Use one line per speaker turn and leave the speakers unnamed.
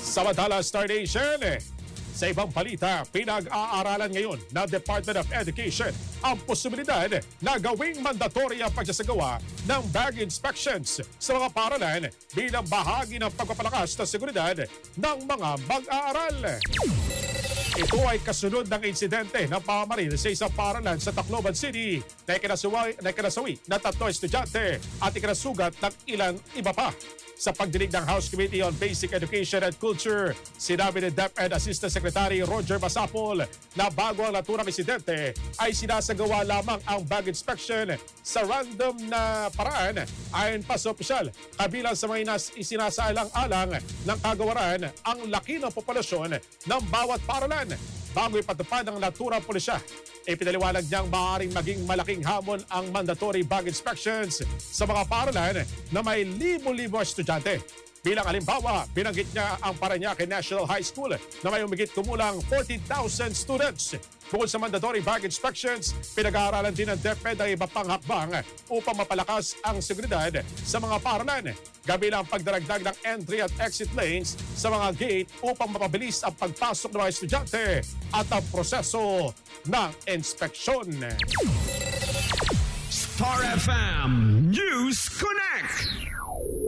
Samantala, Star Nation, sa ibang balita, pinag-aaralan ngayon ng Department of Education ang posibilidad na gawing mandatory ang pagsasagawa ng bag inspections sa mga paaralan bilang bahagi ng pagpapalakas ng seguridad ng mga mag-aaral. Ito ay kasunod ng insidente ng pamamaril sa isang paaralan sa Tacloban City na ikinasawi na 3 estudyante at ikinasugat ng ilan iba pa. Sa pagdinig ng House Committee on Basic Education and Culture, sinabi ni DepEd Assistant Secretary Roger Basapol na bago ang naturang insidente ay sinasagawa lamang ang bag inspection sa random na paraan ayon pa sa opisyal. Kabilang sa mga isinasaalang-alang ng kagawaran ang laki ng populasyon ng bawat paaralan bago ipatupad ng naturang pulisya. Ipinaliwanag niyang maaaring maging malaking hamon ang mandatory bag inspections sa mga paaralan na may libo-libo estudyante. Bilang halimbawa, binanggit niya ang Parañaque National High School na may umigit kumulang 40,000 students. Bukod sa mandatory bag inspections, pinag-aaralan din ng DepEd ang iba pang hakbang upang mapalakas ang seguridad sa mga paaralan. Kabilang ang pagdaragdag ng entry at exit lanes sa mga gate upang mapabilis ang pagpasok ng mga estudyante at ang proseso ng inspeksyon.
Star FM News Connect.